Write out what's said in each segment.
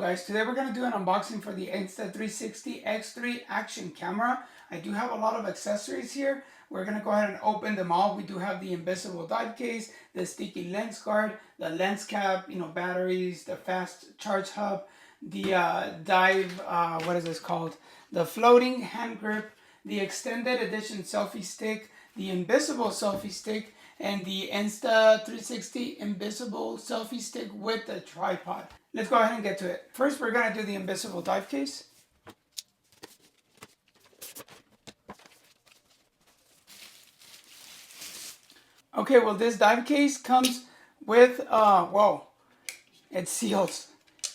Hello guys, today we're going to do an unboxing for the Insta360 X3 action camera. I do have a lot of accessories here. We're going to go ahead and open them all. We do have the invisible dive case, the sticky lens guard, the lens cap, batteries, the fast charge hub, the what is this called? The floating hand grip, the extended edition selfie stick, the invisible selfie stick, and the Insta360 invisible selfie stick with the tripod. Let's go ahead and get to it. First, we're going to do the invisible dive case. Okay, well, this dive case comes with, whoa, it seals.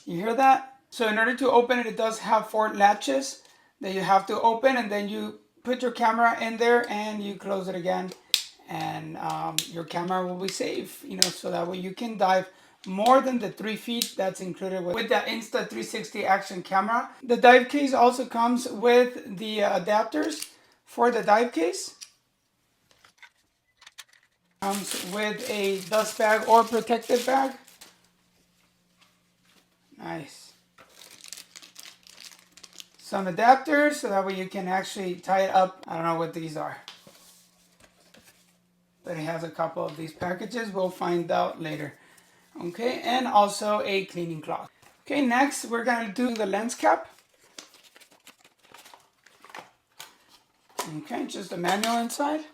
You hear that? So in order to open it, it does have 4 latches that you have to open, and then you put your camera in there and you close it again. And your camera will be safe, so that way you can dive more than the 3 feet that's included with the Insta360 action camera. The dive case also comes with the adapters for the dive case. Comes with a dust bag or protective bag. Nice. Some adapters so that way you can actually tie it up. I don't know what these are, but it has a couple of these packages. We'll find out later. Okay, and also a cleaning cloth. Okay, next we're gonna do the lens cap. Okay, just a manual inside.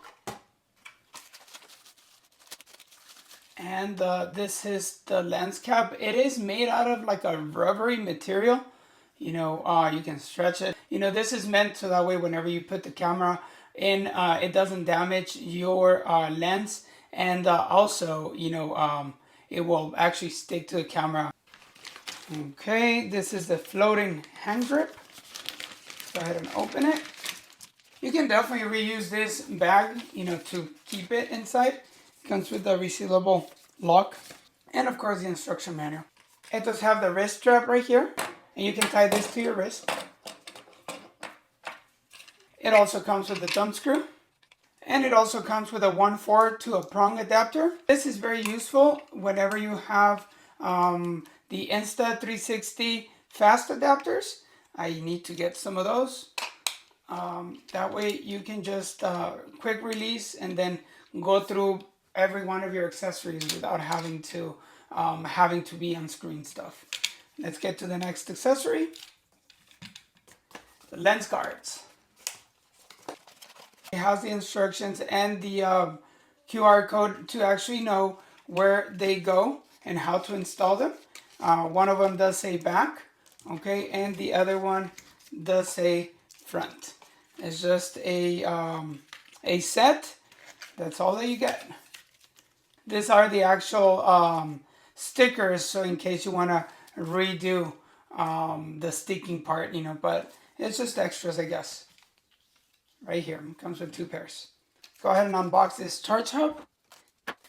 And this is the lens cap. It is made out of like a rubbery material. You can stretch it. This is meant so that way whenever you put the camera in, it doesn't damage your lens. And also, it will actually stick to the camera. Okay, this is the floating hand grip. Go ahead and open it. You can definitely reuse this bag, to keep it inside. It comes with the resealable lock. And of course the instruction manual. It does have the wrist strap right here. And you can tie this to your wrist. It also comes with the thumb screw. And it also comes with a 1/4 to a prong adapter. This is very useful whenever you have the Insta360 fast adapters. I need to get some of those. That way you can just quick release and then go through every one of your accessories without having to be unscrewing stuff. Let's get to the next accessory. The lens guards. It has the instructions and the QR code to actually know where they go and how to install them. One of them does say back, okay, and the other one does say front. It's just a set. That's all that you get. These are the actual stickers, so in case you want to redo the sticking part, but it's just extras, I guess. Right here, it comes with 2 pairs. Go ahead and unbox this charge hub.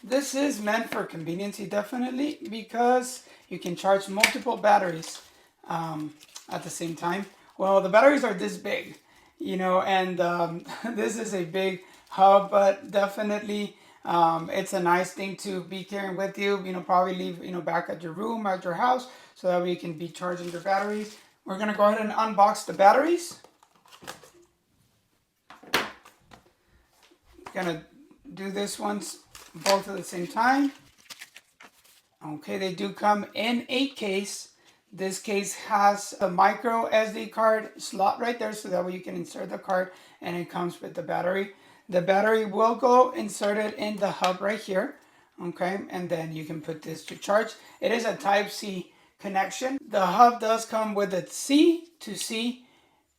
This is meant for convenience, definitely, because you can charge multiple batteries at the same time. Well, the batteries are this big, and this is a big hub, but definitely it's a nice thing to be carrying with you. Probably leave back at your room, at your house, so that way you can be charging your batteries. We're gonna go ahead and unbox the batteries. Gonna do this once, both at the same time. Okay, they do come in a case. This case has a micro SD card slot right there, so that way you can insert the card, and it comes with the battery. The battery will go inserted in the hub right here, okay, and then you can put this to charge. It is a Type-C connection. The hub does come with a C to C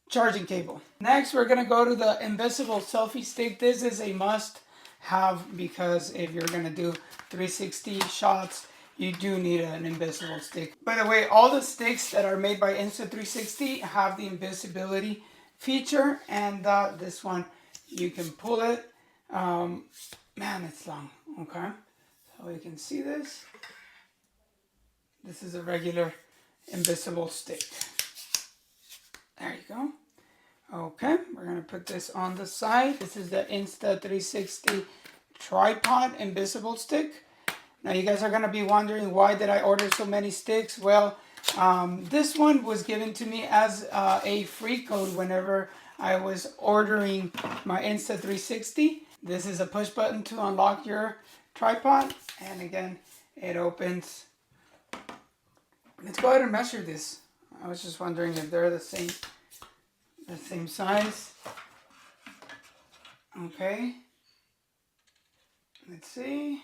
charging cable. Next, we're gonna go to the invisible selfie stick. This is a must have because if you're gonna do 360 shots, you do need an invisible stick. By the way, all the sticks that are made by Insta360 have the invisibility feature, and this one, you can pull it. Man, it's long, okay? So you can see this. This is a regular invisible stick. There you go. Okay, we're gonna put this on the side. This is the Insta360 tripod invisible stick. Now you guys are gonna be wondering, why did I order so many sticks? Well, This one was given to me as a free code whenever I was ordering my Insta 360. This is a push button to unlock your tripod, and again, it opens. Let's go ahead and measure this. I was just wondering if they're the same size. Okay. Let's see.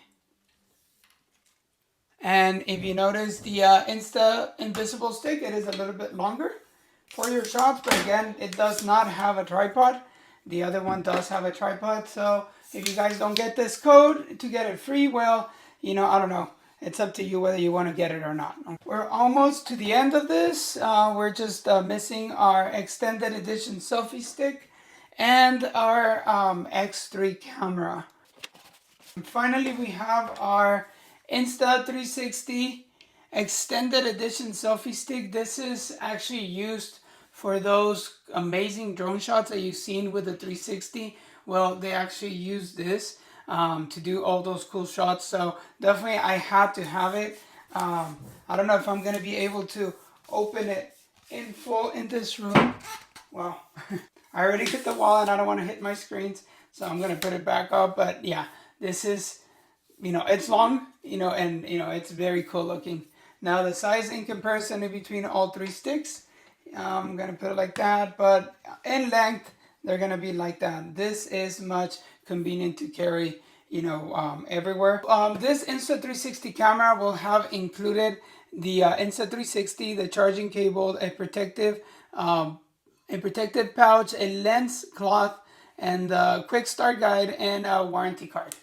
And if you notice the Insta invisible stick, it is a little bit longer for your shots, but again, it does not have a tripod. The other one does have a tripod, so if you guys don't get this code to get it free, well, you know, I don't know. It's up to you whether you want to get it or not. We're almost to the end of this. We're just missing our extended edition selfie stick and our X3 camera. And finally, we have our Insta 360 extended edition selfie stick. This is actually used for those amazing drone shots that you've seen with the 360. Well, they actually use this to do all those cool shots. So definitely I had to have it. I don't know if I'm going to be able to open it in full in this room. Well, I already hit the wall and I don't want to hit my screens. So I'm going to put it back up. But yeah, this is, you know, it's long, you know, and, you know, it's very cool looking. Now the size in comparison between all three sticks, I'm going to put it like that. But in length, they're going to be like that. This is much convenient to carry, you know, everywhere. This Insta 360 camera will have included the Insta 360, the charging cable, a protective pouch, a lens cloth, and a quick start guide, and a warranty card.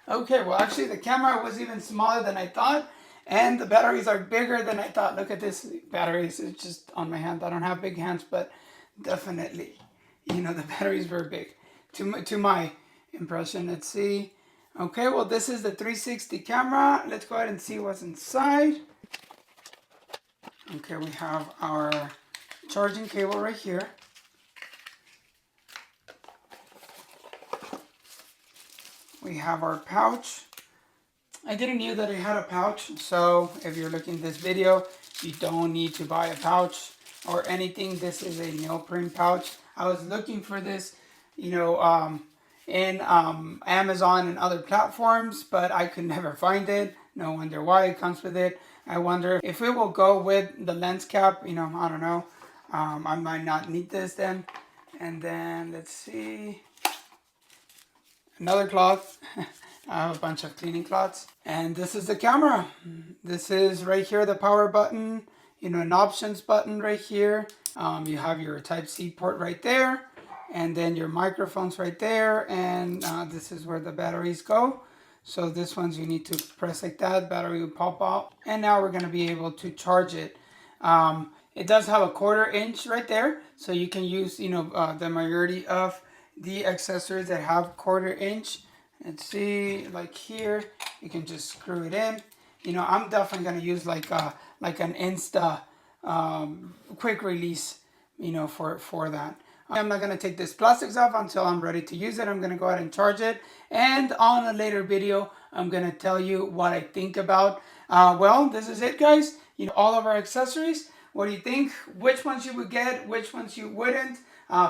Okay, well actually the camera was even smaller than I thought, and the batteries are bigger than I thought. Look at this batteries, it's just on my hand. I don't have big hands, but definitely, you know, the batteries were big to my impression. Let's see. Okay, well this is the 360 camera. Let's go ahead and see what's inside. Okay, we have our charging cable right here. We have our pouch. I didn't know that it had a pouch, so if you're looking at this video, you don't need to buy a pouch or anything. This is a neoprene pouch. I was looking for this, you know, in Amazon and other platforms, but I could never find it. No wonder why. It comes with it. I wonder if it will go with the lens cap. You know, I don't know. I might not need this then. And then let's see. Another cloth. I have a bunch of cleaning cloths. And this is the camera. This is right here, the power button. You know, an options button right here. You have your Type-C port right there. And then your microphones right there. And this is where the batteries go. So this one's you need to press like that. Battery will pop out. And now we're going to be able to charge it. It does have a 1/4 inch right there. So you can use, you know, the majority of the accessories that have 1/4 inch. Let's see, like here, you can just screw it in. You know, I'm definitely gonna use like an Insta quick release, you know, for that. I'm not gonna take this plastics off until I'm ready to use it. I'm gonna go ahead and charge it, and on a later video, I'm gonna tell you what I think about. Well, this is it, guys. You know, all of our accessories. What do you think? Which ones you would get? Which ones you wouldn't?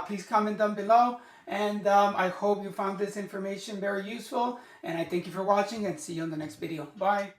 Please comment down below. And I hope you found this information very useful. And I thank you for watching and see you in the next video. Bye.